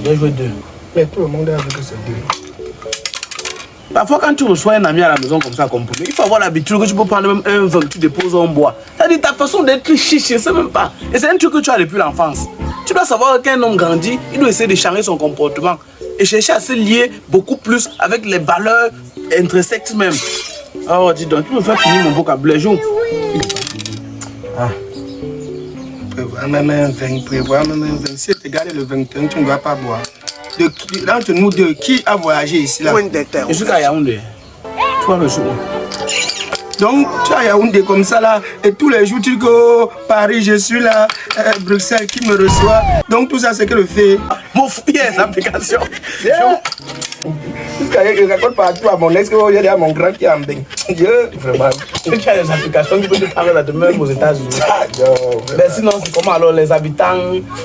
J'ai joué 2. Mais tout le monde a vu que c'est 2. Parfois, quand tu reçois un ami à la maison comme ça, comme il faut avoir l'habitude que tu peux prendre même un vin que tu déposes en bois. C'est-à-dire ta façon d'être chiche, je ne sais même pas. Et c'est un truc que tu as depuis l'enfance. Tu dois savoir qu'un homme grandit, il doit essayer de changer son comportement et chercher à se lier beaucoup plus avec les valeurs intrinsèques même. Oh, dis donc, tu me fais finir mon vocabulaire, joue. Ah. Prévois même un vin, prévois même un vin. Si tu regardes le 21, tu ne vas pas boire. Entre nous deux, qui a voyagé ici là? Je suis à Yaoundé. Tu vois le jour. Donc tu es à Yaoundé comme ça là, et tous les jours tu dis que Paris je suis là, Bruxelles qui me reçoit. Donc tout ça c'est que le fait. Mon frère, l'application. Jusqu'à je raconte partout à mon ex que j'ai à mon grand qui est en bain. Dieu, vraiment. Tu as des applications qui peuvent te permettre même aux États-Unis. Mais sinon, c'est comment alors les habitants,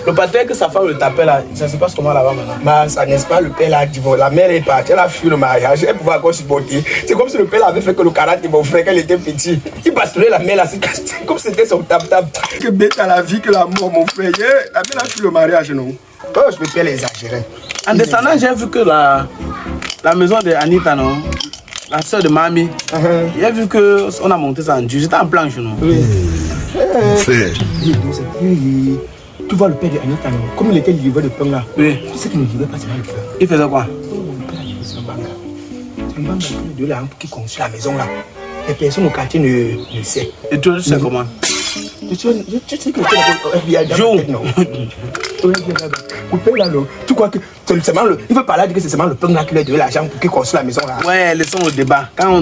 le patin que sa femme le tapait là, ça se passe comment là-bas maintenant? Mais ça n'est-ce pas, le père là, la mère est partie, elle a fui le mariage, elle pouvait encore supporter. C'est comme si le père avait fait que le caractère de mon frère quand il était petit. Il bastonnait la mère là, c'est comme si c'était son tap-tap. Que bête à la vie que la mort, mon frère. La mère a fui le mariage, non? Oh, je peux pas l'exagérer. En descendant, j'ai vu que la maison de Anita, non? La soeur de Mamie, j'ai vu qu'on a monté ça en Dieu. J'étais en planche, non? Oui. Tu vois le père de Anita, non? Comme il était livreur de pain là. Oui. Tu sais qu'il ne livrait pas seulement le pain. Il faisait quoi? C'est un banga. C'est un banga de là qui construit la maison là. Les personnes au quartier ne savent. Et toi, tu sais comment? Tu sais que tu es non? Tu crois que seulement il veut parler que c'est seulement le pain là qui lui a donné l'argent pour qu'il construise la maison là. Ouais, laissons le débat. Quand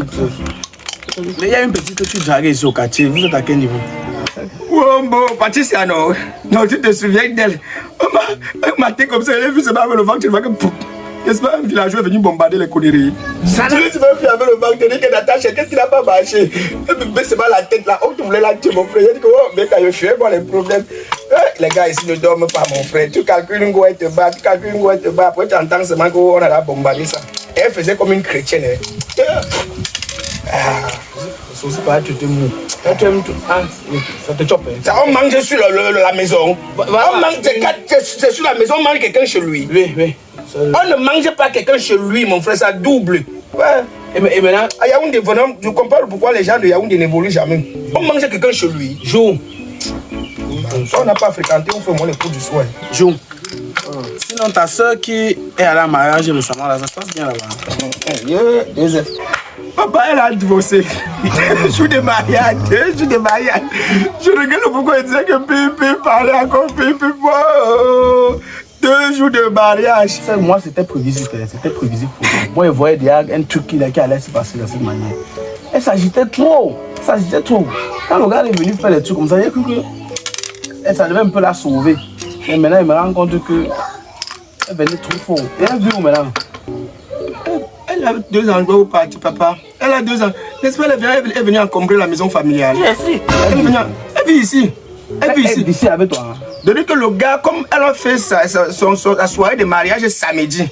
mais il y a une petite que tu dragues ici au quartier. Vous êtes à quel niveau? Oh bon, Patricia, non. Non, tu te souviens d'elle. Un matin comme ça, elle a vu seulement avec le ventre, tu vois que n'est-ce pas, un villageois est venu bombarder les conneries. Tu sais, tu m'as vu avec le ventre, tu dis que Natacha, qu'est-ce qui n'a pas marché? Elle me seulement la tête là. Oh, tu voulais la tuer, mon frère. Il dit que, oh, mais quand je suis, bon, les problèmes. Les gars ici ne dorment pas, mon frère. Tu calcules une go, elle te bat, tu calcules une go, elle te bat. Après, tu entends seulement qu'on a bombardé ça. Et elle faisait comme une chrétienne. C'est aussi pas tu te mous. Ça te chope. On mange sur la maison. On mange, c'est sur la maison, on mange quelqu'un chez lui. Oui. On ne mange pas quelqu'un chez lui, mon frère, ça double. Ouais. Et maintenant, à Yaoundé, je comprends pourquoi les gens de Yaoundé n'évoluent jamais. On mange quelqu'un chez lui. Joue. On n'a pas fréquenté, on fait moins les coups du soir. Joue. Sinon, ta soeur qui est à la mariage récemment, là, ça se passe bien là-bas. Joseph. Papa, elle a divorcé. 2 jours de mariage, 2 jours de mariage. Je regarde pourquoi il disait que Pépé parlait encore Pépé. 2 jours de mariage. Ça, moi, c'était prévisible. Moi, je voyais déjà un truc qui allait se passer de cette manière. Elle s'agitait trop. Quand le gars est venu faire des trucs comme ça, j'ai cru qu'elle savait un peu la sauver. Mais maintenant, il me rend compte qu'elle venait trop fort. Et elle vit où maintenant? Elle a 2 ans où partir, papa. Elle a 2 ans. N'est-ce pas, elle est venue encombrer la maison familiale. Elle vit ici. Elle vit ici. Ici avec toi. Depuis que le gars, comme elle a fait sa soirée de mariage samedi,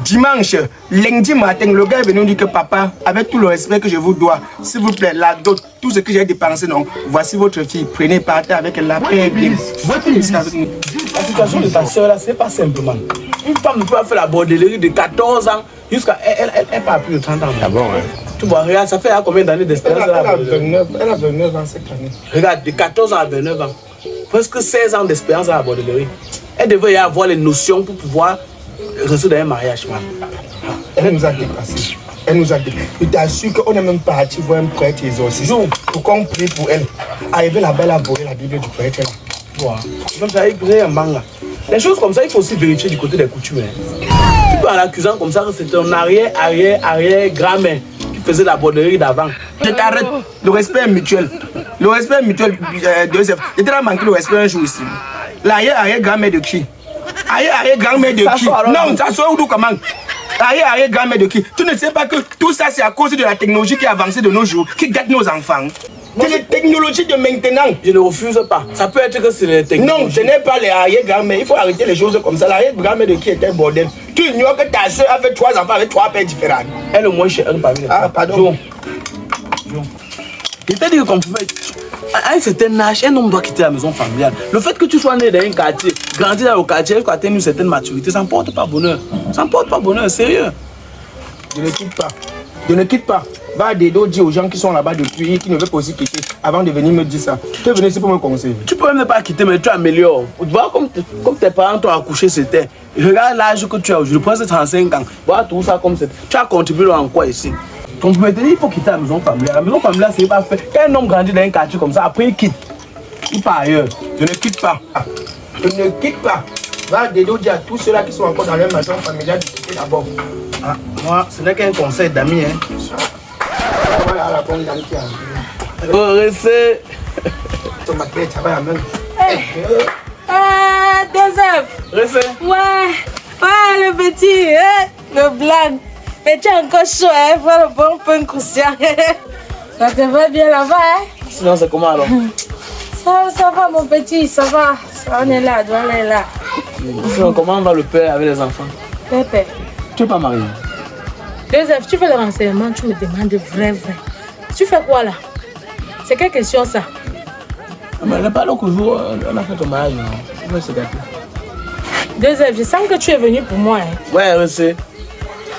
dimanche, lundi matin, le gars est venu dire que papa, avec tout le respect que je vous dois, s'il vous plaît, la dot, tout ce que j'ai dépensé, non, voici votre fille, prenez, partez avec elle, la paix bien. La situation de ta soeur là, c'est pas simplement. Une femme peut faire la bordellerie de 14 ans jusqu'à. Elle part plus de 30 ans. Ah bon, ouais. Tu vois, regarde, ça fait combien d'années d'expérience? Elle a 29 ans cette année. Regarde, de 14 ans à 29 ans. Presque 16 ans d'expérience à la bordellerie. Elle devait y avoir les notions pour pouvoir rester dans un mariage. Man. Elle nous a dépassés. Elle nous a dépassés. Je t'assure qu'on est même parti voir un prêtre exorciste pour qu'on prie pour elle. Arrivé là-bas, elle a volé la Bible du prêtre. Voilà. Donc ça a créé un manga. Les choses comme ça, il faut aussi vérifier du côté des coutumes. Tu peux en accusant comme ça que c'était un arrière-grand-mère qui faisait la bordellerie d'avant. Je t'arrête. Le respect est mutuel. Le respect est mutuel. Joseph. Je t'ai manqué le respect un jour ici. L'arrière-grand-mère de qui? Arrière-grand-mère de qui? Non, ça soit où comment? Arrière-grand-mère de qui? Tu ne sais pas que tout ça c'est à cause de la technologie qui a avancé de nos jours, qui gâte nos enfants. C'est les technologies de maintenant. Je ne refuse pas. Ça peut être que c'est les technologies. Non, ce n'est pas les arrière-grand-mères. Il faut arrêter les choses comme ça. L'arrière-grand-mère de qui était bordel? Tu ignores que ta soeur a fait 3 enfants avec 3 pères différents. Elle au moins chez elle parmi les pardon. Il t'a dit qu'on pouvait. À un certain âge, un homme doit quitter la maison familiale. Le fait que tu sois né dans un quartier, grandi dans le quartier, jusqu'à atteindre une certaine maturité, ça ne porte pas bonheur. Ça ne porte pas bonheur, sérieux. Je ne quitte pas. Je ne quitte pas. Va à Dedo dire aux gens qui sont là-bas depuis, qui ne veulent pas aussi quitter, avant de venir me dire ça. Tu peux venir ici pour me conseiller. Tu peux même pas quitter, mais tu améliores. Tu vois, comme tes parents t'ont accouché, c'était. Regarde l'âge que tu as aujourd'hui, presque 35 ans. Voilà tout ça comme c'est. Tu as contribué en quoi ici? Donc maintenant, il faut quitter la maison familiale. La maison familiale, c'est pas fait. Quand un homme grandit dans un quartier comme ça, après il quitte. Il part ailleurs. Je ne quitte pas. Je ne quitte pas. Va à Dedo dire à tous ceux-là qui sont encore dans leur maison familiale de quitter d'abord. Ah, moi, ce n'est qu'un conseil d'amis. Hein. Voilà la bonne dame qui a. Oh, restez. Ton maquillage, ça va la même. Joseph. Restez. Ouais, le petit, le blague. Mais tu es encore chaud, hein, faut le bon peu inconscient. Ça te va bien là-bas, hein? Sinon, c'est comment alors? Ça va, mon petit, ça va. On est là, on est là. Sinon, comment va le père avec les enfants? Pépé. Tu n'es pas marié? Joseph, tu fais le renseignement, tu me demandes vrai. Tu fais quoi là? C'est quelle question ça? Mais elle pas l'autre jour, on a fait ton mariage. On va se gâter. Joseph, je sens que tu es venu pour moi. Hein. Ouais, je sais.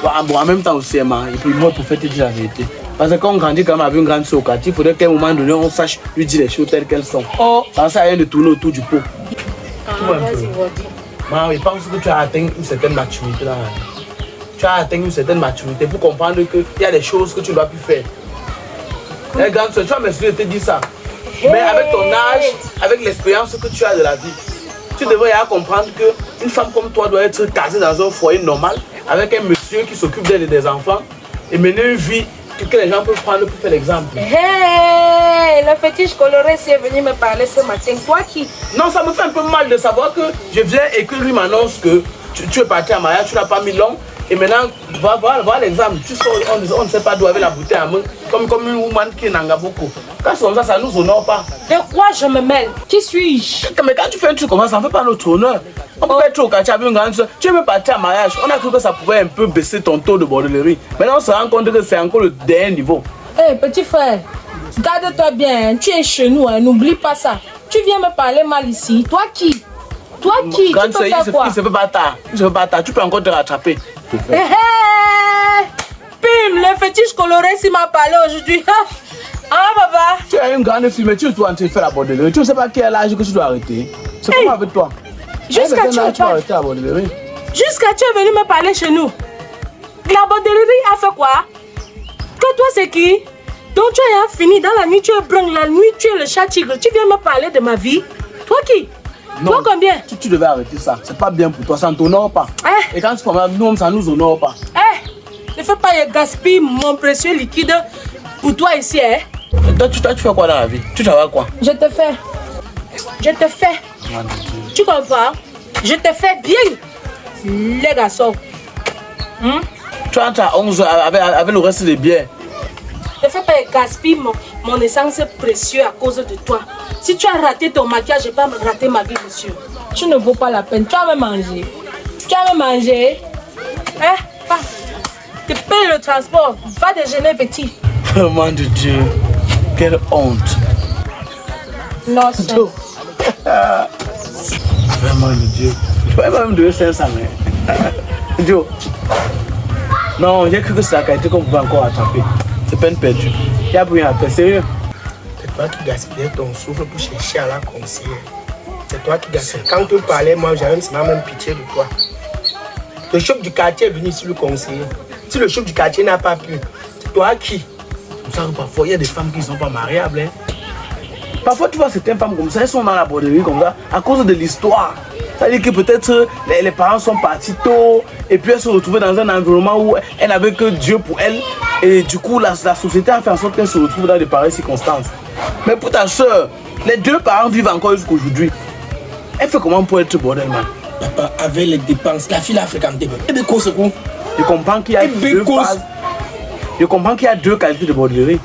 Bon, en même temps aussi, et puis moi, pour faire te dire la vérité. Parce que quand on grandit quand même avec une grande soeur au quartier, il faudrait qu'à un moment donné, on sache lui dire les choses telles qu'elles sont. Oh. Ça ne sert à rien de tourner autour du pot. Vas-y, Moi, je pense que tu as atteint une certaine maturité là. Tu as atteint une certaine maturité pour comprendre qu'il y a des choses que tu ne dois plus faire. Les grandes soeurs, tu vas m'expliquer de te dire ça. Mais avec ton âge, avec l'expérience que tu as de la vie, tu devrais comprendre qu'une femme comme toi doit être casée dans un foyer normal, avec un monsieur qui s'occupe d'elle et des enfants, et mener une vie que les gens peuvent prendre pour faire l'exemple. Hey, le fétiche coloré est venu me parler ce matin. Toi qui? Non, ça me fait un peu mal de savoir que je viens et que lui m'annonce que tu es parti à mariage, tu n'as pas mis long. Et maintenant, voilà l'exemple. Tu sors, on ne sait pas d'où avec la bouteille à main, comme une woman qui n'en a beaucoup. Quand c'est comme ça ne nous honore pas. De quoi je me mêle? Qui suis-je? Mais quand tu fais un truc comme ça ne fait pas notre honneur. On peut être au quartier avec une grande soeur. Tu es même parti à mariage. On a cru que ça pouvait un peu baisser ton taux de bordellerie. Maintenant, on se rend compte que c'est encore le dernier niveau. Hé, petit frère, garde-toi bien. Hein. Tu es chez nous, hein. N'oublie pas ça. Tu viens me parler mal ici. Toi qui? Toi qui? Grande Tu peux soeur, faire quoi? il se fait bâtard. Tu peux encore te rattraper. Hé, Pim, le fétiche coloré s'il m'a parlé aujourd'hui. Ah, papa. Tu es une grande fille, mais tu es en train de faire la bordellerie. Tu ne sais pas quel âge que tu dois arrêter. C'est comment avec toi? Jusqu'à tu vas arrêter la bordellerie. Jusqu'à tu es venu me parler chez nous. La bordellerie a fait quoi? Que toi c'est qui? Donc tu as fini dans la nuit, tu es blanc, la nuit tu es le chat tigre. Tu viens me parler de ma vie? Toi qui? Non, toi combien? Tu devais arrêter ça. C'est pas bien pour toi, ça ne t'honore pas. Eh? Et quand tu fais mal, nous, ça ne nous honore pas. Ne fais pas gaspiller mon précieux liquide pour toi ici. Hein? Toi, tu fais quoi dans la vie? Tu travailles quoi? Je te fais. Tu comprends? Je te fais bien, les garçons. Tu entres à 11 avec le reste des bières. Ne fais pas gaspiller mon essence précieuse à cause de toi. Si tu as raté ton maquillage, je vais pas me rater ma vie, monsieur. Tu ne vaux pas la peine. Tu vas me manger. Hein? Va. Tu payes le transport. Va déjeuner, petit. Oh mon Dieu, quelle honte. Non, c'est... Vraiment, Dieu. Tu vas même donner 500, mais... Dieu. Non, j'ai cru que c'est la qualité qu'on pouvait encore attraper. C'est peine perdue. Il n'y a plus rien à faire, sérieux. C'est toi qui gaspillais ton souffle pour chercher à la conseiller. C'est toi qui gaspillais. Quand tu parlais, moi j'avais même pitié de toi. Le chef du quartier est venu ici le conseiller. Si le chef du quartier n'a pas pu, c'est toi qui? Comme ça, parfois, il y a des femmes qui ne sont pas mariables. Hein. Parfois, tu vois certaines femmes comme ça, elles sont dans la borderie comme ça, à cause de l'histoire. C'est-à-dire que peut-être les parents sont partis tôt, et puis elles se retrouvaient dans un environnement où elles n'avaient que Dieu pour elles. Et du coup, la société a fait en sorte qu'elles se retrouvent dans de pareilles circonstances. Mais pour ta soeur, les deux parents vivent encore jusqu'aujourd'hui. Elle fait comment pour être bordel, man? Papa, avec les dépenses, la fille a fréquenté. Et de quoi ce coup? Je comprends qu'il y a deux phases. Je comprends qu'il y a deux qualités de bordellerie.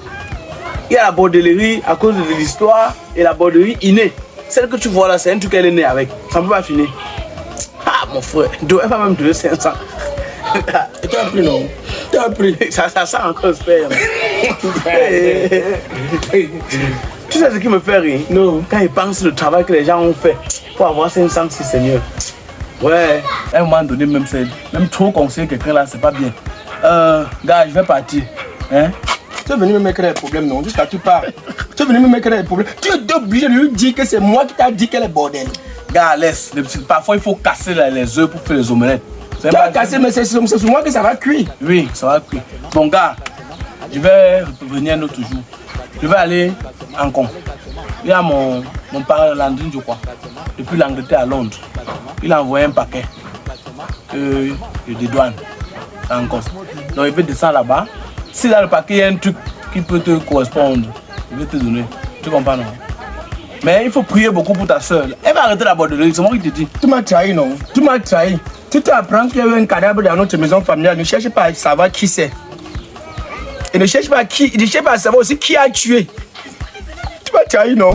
Il y a la bordellerie à cause de l'histoire et la bordellerie innée. Celle que tu vois là, c'est un truc qu'elle est née avec. Ça ne peut pas finir. Ah, mon frère, elle va même donner 500. Et tu as pris, non? Tu as pris. Ça sent encore sperme. Tu sais ce qui me fait rire? Non. Quand ils pensent le travail que les gens ont fait pour avoir 500, si c'est mieux. Ouais, à un moment donné, même trop conseiller quelqu'un là, c'est pas bien. Gars, je vais partir. Hein? Tu es venu me créer des problèmes, non? Jusqu'à tu pars. Tu es venu me créer des problèmes. Tu es obligé de lui dire que c'est moi qui t'ai dit qu'elle est bordel. Gars, laisse. Parfois, il faut casser les œufs pour faire les omelettes. Tu as cassé, mais c'est sur moi que ça va cuire. Oui, ça va cuire. Bon, gars, je vais revenir un autre jour. Je vais aller en Hong Kong. Il y a mon parent Landry, je crois, depuis l'Angleterre à Londres. Il a envoyé un paquet de douane à Hong Kong. Donc, il veut descendre là-bas. Si dans le paquet, il y a un truc qui peut te correspondre, je vais te donner. Tu comprends, non? Mais il faut prier beaucoup pour ta soeur. Elle va arrêter la borderie, c'est moi qui te dis. Tu m'as trahi, non? Tu m'as trahi. Tu t'apprends qu'il y a eu un cadavre dans notre maison familiale. Ne cherche pas à savoir qui c'est. Et ne cherche pas à savoir aussi qui a tué. Tu m'as trahi, non?